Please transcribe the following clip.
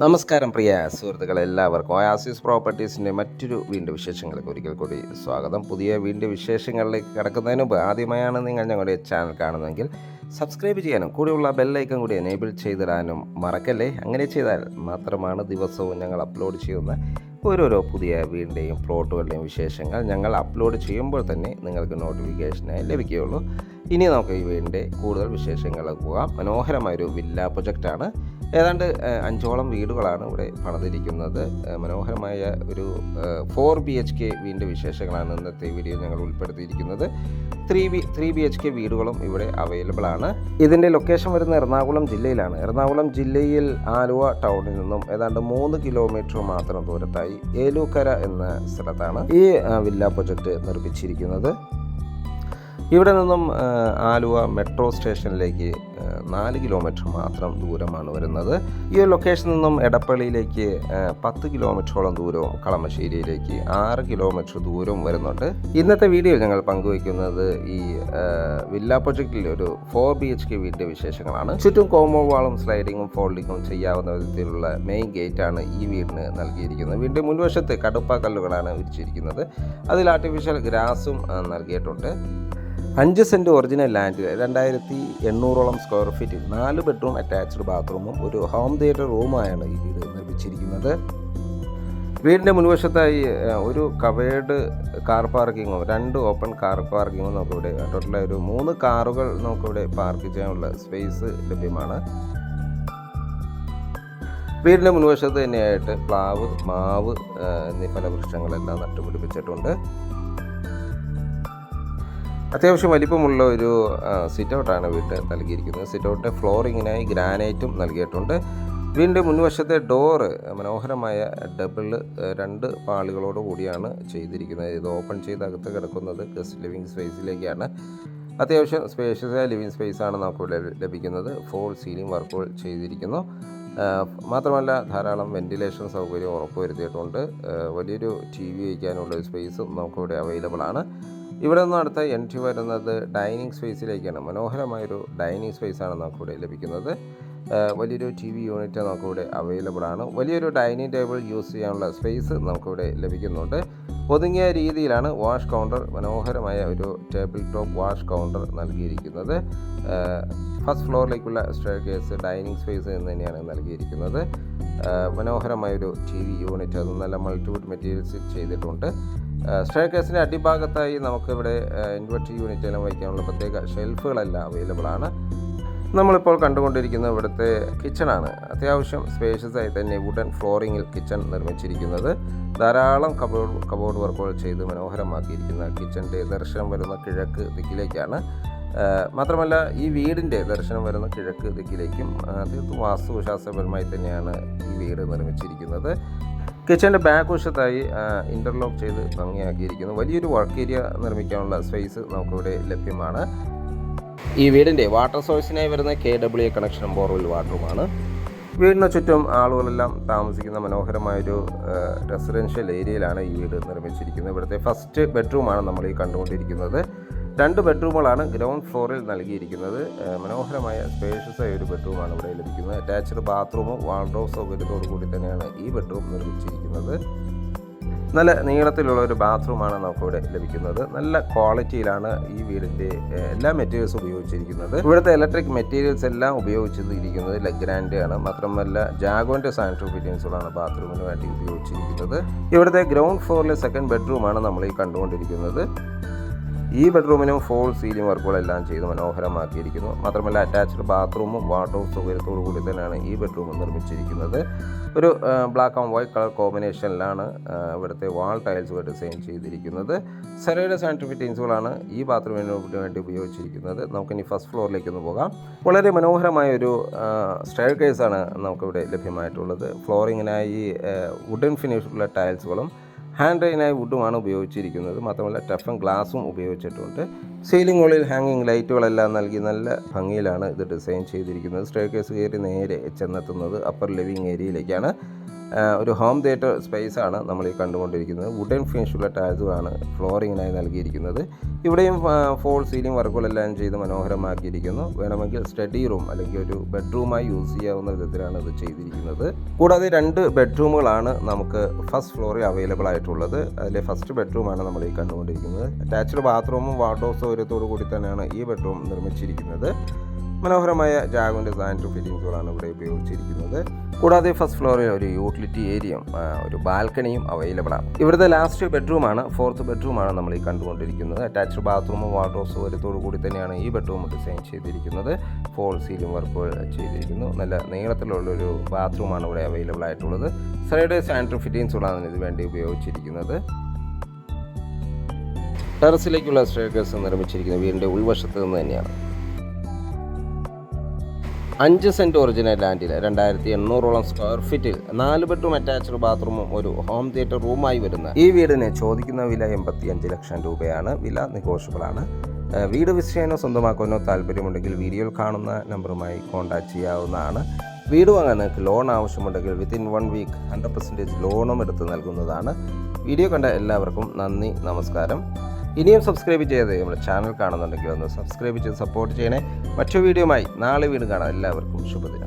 നമസ്കാരം പ്രിയ സുഹൃത്തുക്കളെ, എല്ലാവർക്കും ഒയാസിസ് പ്രോപ്പർട്ടീസിൻ്റെ മറ്റൊരു വീണ്ടും വിശേഷങ്ങൾക്ക് ഒരിക്കൽ കൂടി സ്വാഗതം. പുതിയ വീണ്ടും വിശേഷങ്ങളിലേക്ക് കിടക്കുന്നതിന് മുമ്പ് ആദ്യമായാണ് നിങ്ങൾ ഞങ്ങളുടെ ചാനൽ കാണുന്നതെങ്കിൽ സബ്സ്ക്രൈബ് ചെയ്യാനും കൂടിയുള്ള ബെല്ലൈക്കൺ കൂടി എനേബിൾ ചെയ്തിടാനും മറക്കല്ലേ. അങ്ങനെ ചെയ്താൽ മാത്രമാണ് ദിവസവും ഞങ്ങൾ അപ്ലോഡ് ചെയ്യുന്ന ഓരോരോ പുതിയ വീടിൻ്റെയും പ്ലോട്ടുകളുടെയും വിശേഷങ്ങൾ ഞങ്ങൾ അപ്ലോഡ് ചെയ്യുമ്പോൾ തന്നെ നിങ്ങൾക്ക് നോട്ടിഫിക്കേഷനായി ലഭിക്കുകയുള്ളൂ. ഇനി നമുക്ക് ഈ വീടിൻ്റെ കൂടുതൽ വിശേഷങ്ങളിലേക്ക് പോകാം. മനോഹരമായൊരു വില്ല പ്രൊജക്റ്റാണ്. ഏതാണ്ട് 5ഓളം വീടുകളാണ് ഇവിടെ പണിതിരിക്കുന്നത്. മനോഹരമായ ഒരു 4 BHK വീടിൻ്റെ വിശേഷങ്ങളാണ് ഇന്നത്തെ വീഡിയോ ഞങ്ങൾ ഉൾപ്പെടുത്തിയിരിക്കുന്നത്. 3 BHK വീടുകളും ഇവിടെ അവൈലബിൾ ആണ്. ഇതിൻ്റെ ലൊക്കേഷൻ വരുന്ന എറണാകുളം ജില്ലയിലാണ്. എറണാകുളം ജില്ലയിൽ ആലുവ ടൗണിൽ നിന്നും ഏതാണ്ട് 3 കിലോമീറ്റർ മാത്രം ദൂരത്തായി ഏലൂക്കര എന്ന സ്ഥലത്താണ് ഈ വില്ല പ്രൊജക്റ്റ് നിർമ്മിച്ചിരിക്കുന്നത്. ഇവിടെ നിന്നും ആലുവ മെട്രോ സ്റ്റേഷനിലേക്ക് 4 കിലോമീറ്റർ മാത്രം ദൂരമാണ് വരുന്നത്. ഈ ലൊക്കേഷനിൽ നിന്നും എടപ്പള്ളിയിലേക്ക് 10 കിലോമീറ്ററോളം ദൂരവും കളമശ്ശേരിയിലേക്ക് 6 കിലോമീറ്റർ ദൂരവും വരുന്നുണ്ട്. ഇന്നത്തെ വീഡിയോയിൽ ഞങ്ങൾ പങ്കുവയ്ക്കുന്നത് ഈ വില്ല പ്രൊജക്റ്റിൽ ഒരു 4 BHK വീടിൻ്റെ വിശേഷങ്ങളാണ്. ചുറ്റും കോമ്പൗണ്ട് വാളും സ്ലൈഡിങ്ങും ഫോൾഡിങ്ങും ചെയ്യാവുന്ന വിധത്തിലുള്ള മെയിൻ ഗേറ്റാണ് ഈ വീടിന് നൽകിയിരിക്കുന്നത്. വീടിൻ്റെ മുൻവശത്ത് കടുപ്പ കല്ലുകളാണ് വിരിച്ചിരിക്കുന്നത്. അതിൽ ആർട്ടിഫിഷ്യൽ ഗ്രാസും നൽകിയിട്ടുണ്ട്. 5 സെൻറ്റ് ഒറിജിനൽ ലാൻഡിൽ 2800ഓളം സ്ക്വയർ ഫീറ്റിൽ 4 ബെഡ്റൂം അറ്റാച്ച്ഡ് ബാത്റൂമും ഒരു ഹോം തിയേറ്റർ റൂമായാണ് ഈ വീട് നിർമ്മിച്ചിരിക്കുന്നത്. വീടിൻ്റെ മുൻവശത്തായി ഒരു കവേർഡ് കാർ പാർക്കിങ്ങും 2 ഓപ്പൺ കാർ പാർക്കിങ്ങും നമുക്കിവിടെ ടോട്ടലായി ഒരു 3 കാറുകൾ നമുക്കിവിടെ പാർക്ക് ചെയ്യാനുള്ള സ്പേസ് ലഭ്യമാണ്. വീടിൻ്റെ മുൻവശത്ത് തന്നെയായിട്ട് പ്ലാവ്, മാവ് എന്നീ ഫലവൃക്ഷങ്ങളെല്ലാം നട്ടുപിടിപ്പിച്ചിട്ടുണ്ട്. അത്യാവശ്യം വലിപ്പമുള്ള ഒരു സിറ്റ് ഔട്ടാണ് വീട്ടിൽ നൽകിയിരിക്കുന്നത്. സിറ്റ് ഔട്ടിൻ്റെ ഫ്ലോറിങ്ങിനായി ഗ്രാനൈറ്റും നൽകിയിട്ടുണ്ട്. വീടിൻ്റെ മുൻവശത്തെ ഡോറ് മനോഹരമായ ഡബിൾ 2 പാളികളോട് കൂടിയാണ് ചെയ്തിരിക്കുന്നത്. ഇത് ഓപ്പൺ ചെയ്ത് അകത്ത് കിടക്കുന്നത് ഗസ്റ്റ് ലിവിങ് സ്പേസിലേക്കാണ്. അത്യാവശ്യം സ്പേഷ്യസായ ലിവിങ് സ്പേസാണ് നമുക്കിവിടെ ലഭിക്കുന്നത്. ഫോൾ സീലിംഗ് വർക്കുകൾ ചെയ്തിരിക്കുന്നു. മാത്രമല്ല ധാരാളം വെൻറ്റിലേഷൻ സൗകര്യം ഉറപ്പുവരുത്തിയിട്ടുണ്ട്. വലിയൊരു TV വയ്ക്കാനുള്ള സ്പേസും നമുക്കിവിടെ അവൈലബിൾ ആണ്. ഇവിടെ നിന്ന് അടുത്ത എൻട്രി വരുന്നത് ഡൈനിങ് സ്പേസിലേക്കാണ്. മനോഹരമായൊരു ഡൈനിങ് സ്പേസാണ് നമുക്കിവിടെ ലഭിക്കുന്നത്. വലിയൊരു TV യൂണിറ്റ് നമുക്കിവിടെ അവൈലബിൾ ആണ്. വലിയൊരു ഡൈനിങ് ടേബിൾ യൂസ് ചെയ്യാനുള്ള സ്പേസ് നമുക്കിവിടെ ലഭിക്കുന്നുണ്ട്. ഒതുങ്ങിയ രീതിയിലാണ് വാഷ് കൗണ്ടർ, മനോഹരമായ ഒരു ടേബിൾ ടോപ്പ് വാഷ് കൗണ്ടർ നൽകിയിരിക്കുന്നത്. ഫസ്റ്റ് ഫ്ലോറിലേക്കുള്ള സ്റ്റെയർകേസ് ഡൈനിങ് സ്പേസ് എന്ന് തന്നെയാണ് നൽകിയിരിക്കുന്നത്. മനോഹരമായൊരു TV യൂണിറ്റ്, അത് നല്ല മൾട്ടിവുഡ് മെറ്റീരിയൽസ് ചെയ്തിട്ടുണ്ട്. സ്റ്റെയർകേസിൻ്റെ അടിഭാഗത്തായി നമുക്കിവിടെ ഇൻവെർട്ടർ യൂണിറ്റെല്ലാം വയ്ക്കാനുള്ള പ്രത്യേക ഷെൽഫുകളെല്ലാം അവൈലബിൾ ആണ്. നമ്മളിപ്പോൾ കണ്ടുകൊണ്ടിരിക്കുന്ന ഇവിടുത്തെ കിച്ചണാണ്. അത്യാവശ്യം സ്പേഷ്യസ് ആയി തന്നെ വുഡൻ ഫ്ലോറിങ്ങിൽ കിച്ചൺ നിർമ്മിച്ചിരിക്കുന്നത്. ധാരാളം കബോർഡ് വർക്കുകൾ ചെയ്ത് മനോഹരമാക്കിയിരിക്കുന്ന കിച്ചൻ്റെ ദർശനം വരുന്ന കിഴക്ക് ദിക്കിലേക്കാണ്. മാത്രമല്ല ഈ വീടിൻ്റെ ദർശനം വരുന്ന കിഴക്ക് ദിക്കിലേക്കും തീർത്തും വാസ്തുശാസ്ത്രപരമായി തന്നെയാണ് ഈ വീട് നിർമ്മിച്ചിരിക്കുന്നത്. കിച്ചൻ്റെ ബാക്ക് വശത്തായി ഇൻ്റർലോക്ക് ചെയ്ത് ഭംഗിയാക്കിയിരിക്കുന്നു. വലിയൊരു വർക്ക് ഏരിയ നിർമ്മിക്കാനുള്ള സ്പേസ് നമുക്കിവിടെ ലഭ്യമാണ്. ഈ വീടിൻ്റെ വാട്ടർ സോഴ്സിനായി വരുന്ന KWA കണക്ഷനും ബോർവെൽ വാട്ടറുമാണ്. വീടിന് ചുറ്റും ആളുകളെല്ലാം താമസിക്കുന്ന മനോഹരമായൊരു റെസിഡൻഷ്യൽ ഏരിയയിലാണ് ഈ വീട് നിർമ്മിച്ചിരിക്കുന്നത്. ഇവിടുത്തെ ഫസ്റ്റ് ബെഡ്റൂമാണ് നമ്മൾ ഈ കണ്ടുകൊണ്ടിരിക്കുന്നത്. 2 ബെഡ്റൂമുകളാണ് ഗ്രൗണ്ട് ഫ്ലോറിൽ നൽകിയിരിക്കുന്നത്. മനോഹരമായ സ്പേഷ്യസ് ആയ ഒരു ബെഡ്റൂമാണ് ഇവിടെ ലഭിക്കുന്നത്. അറ്റാച്ച്ഡ് ബാത്റൂമും വാൾഡ്രോബ് സൗകര്യത്തോടു കൂടി തന്നെയാണ് ഈ ബെഡ്റൂം നിർമ്മിച്ചിരിക്കുന്നത്. നല്ല നീളത്തിലുള്ള ഒരു ബാത്റൂമാണ് നമുക്കിവിടെ ലഭിക്കുന്നത്. നല്ല ക്വാളിറ്റിയിലാണ് ഈ വീടിൻ്റെ എല്ലാ മെറ്റീരിയൽസും ഉപയോഗിച്ചിരിക്കുന്നത്. ഇവിടുത്തെ ഇലക്ട്രിക് മെറ്റീരിയൽസ് എല്ലാം ഉപയോഗിച്ചിരിക്കുന്നത് ലെഗ്രാൻഡ് ആണ്. മാത്രമല്ല ജാഗോൻ്റെ സാനിറ്ററി ഫിറ്റിംഗ്സുകളാണ് ബാത്റൂമിന് വേണ്ടി ഉപയോഗിച്ചിരിക്കുന്നത്. ഇവിടുത്തെ ഗ്രൗണ്ട് ഫ്ലോറിലെ സെക്കൻഡ് ബെഡ്റൂമാണ് നമ്മൾ ഈ കണ്ടുകൊണ്ടിരിക്കുന്നത്. ഈ ബെഡ്റൂമിനും ഫോൾ സീലിംഗ് വർക്കുകളെല്ലാം ചെയ്ത് മനോഹരമാക്കിയിരിക്കുന്നു. മാത്രമല്ല അറ്റാച്ച്ഡ് ബാത്റൂമും വാർഡ്രോബ് സൗകര്യത്തോടു കൂടി തന്നെയാണ് ഈ ബെഡ്റൂം നിർമ്മിച്ചിരിക്കുന്നത്. ഒരു ബ്ലാക്ക് ആൻഡ് വൈറ്റ് കളർ കോമ്പിനേഷനിലാണ് ഇവിടുത്തെ വാൾ ടൈൽസുകൾ ഡിസൈൻ ചെയ്തിരിക്കുന്നത്. സെറയുടെ സാനിറ്ററി ഫിറ്റിംഗ്സുകളാണ് ഈ ബാത്റൂമിന് വേണ്ടി ഉപയോഗിച്ചിരിക്കുന്നത്. നമുക്കിനി ഫസ്റ്റ് ഫ്ലോറിലേക്കൊന്ന് പോകാം. വളരെ മനോഹരമായ ഒരു സ്റ്റെയർകേസാണ് നമുക്കിവിടെ ലഭ്യമായിട്ടുള്ളത്. ഫ്ലോറിങ്ങിനായി വുഡൻ ഫിനിഷുള്ള ടൈൽസുകളും ഹാൻഡ് റെയിനായി വുഡുമാണ് ഉപയോഗിച്ചിരിക്കുന്നത്. മാത്രമല്ല ടഫൻ ഗ്ലാസും ഉപയോഗിച്ചിട്ടുണ്ട്. സീലിങ്ങുകളിൽ ഹാങ്ങിങ് ലൈറ്റുകളെല്ലാം നൽകി നല്ല ഭംഗിയിലാണ് ഇത് ഡിസൈൻ ചെയ്തിരിക്കുന്നത്. സ്റ്റെയർകേസ് കയറി നേരെ ചെന്നെത്തുന്നത് അപ്പർ ലിവിങ് ഏരിയയിലേക്കാണ്. ഒരു ഹോം തിയേറ്റർ സ്പേസാണ് നമ്മൾ ഈ കണ്ടുകൊണ്ടിരിക്കുന്നത്. വുഡൻ ഫിനിഷുള്ള ടൈൽസുമാണ് ഫ്ലോറിങ്ങിനായി നൽകിയിരിക്കുന്നത്. ഇവിടെയും ഫോൾ സീലിംഗ് വർക്കുകളെല്ലാം ചെയ്ത് മനോഹരമാക്കിയിരിക്കുന്നു. വേണമെങ്കിൽ സ്റ്റഡി റൂം അല്ലെങ്കിൽ ഒരു ബെഡ്റൂമായി യൂസ് ചെയ്യാവുന്ന വിധത്തിലാണ് ഇത് ചെയ്തിരിക്കുന്നത്. കൂടാതെ 2 ബെഡ്റൂമുകളാണ് നമുക്ക് ഫസ്റ്റ് ഫ്ലോറിൽ അവൈലബിൾ ആയിട്ടുള്ളത്. അതിലെ ഫസ്റ്റ് ബെഡ്റൂമാണ് നമ്മൾ ഈ കണ്ടുകൊണ്ടിരിക്കുന്നത്. അറ്റാച്ച്ഡ് ബാത്റൂമും വാർഡ്രോബ് സൗകര്യത്തോടു കൂടി തന്നെയാണ് ഈ ബെഡ്റൂം നിർമ്മിച്ചിരിക്കുന്നത്. മനോഹരമായ ജാഗോൻ്റെ സാനിറ്ററി ഫിറ്റിംഗ്സുകളാണ് ഇവിടെ ഉപയോഗിച്ചിരിക്കുന്നത്. കൂടാതെ ഫസ്റ്റ് ഫ്ലോറിൽ ഒരു യൂട്ടിലിറ്റി ഏരിയയും ഒരു ബാൽക്കണിയും അവൈലബിൾ ആണ്. ഇവിടുത്തെ ലാസ്റ്റ് ബെഡ്റൂമാണ്, 4th ബെഡ്റൂമാണ് നമ്മൾ ഈ കണ്ടുകൊണ്ടിരിക്കുന്നത്. അറ്റാച്ച്ഡ് ബാത്റൂമും വാർഡ്രോബ് സൗകര്യത്തോടു കൂടി തന്നെയാണ് ഈ ബെഡ്റൂം ഡിസൈൻ ചെയ്തിരിക്കുന്നത്. ഫോൾ സീലിംഗ് വർക്കുകൾ ചെയ്തിരിക്കുന്നു. നല്ല നീളത്തിലുള്ളൊരു ബാത്റൂമാണ് ഇവിടെ അവൈലബിൾ ആയിട്ടുള്ളത്. സൈഡ് സാനിറ്ററി ഫിറ്റിംഗ്സുകളാണ് ഇതിന് വേണ്ടി ഉപയോഗിച്ചിരിക്കുന്നത്. ടെറസിലേക്കുള്ള സ്റ്റെയർകേസ് നിർമ്മിച്ചിരിക്കുന്നത് വീടിൻ്റെ ഉൾവശത്ത് നിന്ന് തന്നെയാണ്. 5 സെൻറ്റ് ഒറിജിനൽ ലാൻഡിൽ 2800ഓളം സ്ക്വയർ ഫീറ്റിൽ 4 ബെഡ്റൂം അറ്റാച്ച്ഡ് ബാത്റൂമും ഒരു ഹോം തിയേറ്റർ റൂമായി വരുന്ന ഈ വീടിന് ചോദിക്കുന്ന വില 85 ലക്ഷം രൂപയാണ്. വില നെഗോഷ്യബിളാണ്. വീട് വിശ്രയനോ സ്വന്തമാക്കാനോ താല്പര്യമുണ്ടെങ്കിൽ വീഡിയോയിൽ കാണുന്ന നമ്പറുമായി കോൺടാക്റ്റ് ചെയ്യാവുന്നതാണ്. വീട് വാങ്ങാൻ നിങ്ങൾക്ക് ലോൺ ആവശ്യമുണ്ടെങ്കിൽ വിത്തിൻ 1 വീക്ക് 100% ലോണും എടുത്ത് നൽകുന്നതാണ്. വീഡിയോ കണ്ട എല്ലാവർക്കും നന്ദി, നമസ്കാരം. ഇനിയും സബ്സ്ക്രൈബ് ചെയ്ത് നമ്മുടെ ചാനൽ കാണുന്നുണ്ടെങ്കിൽ ഒന്ന് സബ്സ്ക്രൈബ് ചെയ്ത് സപ്പോർട്ട് ചെയ്യണേ. മറ്റു വീഡിയോയുമായി നാളെ വീണ്ടും കാണാം. എല്ലാവർക്കും ശുഭദിനം.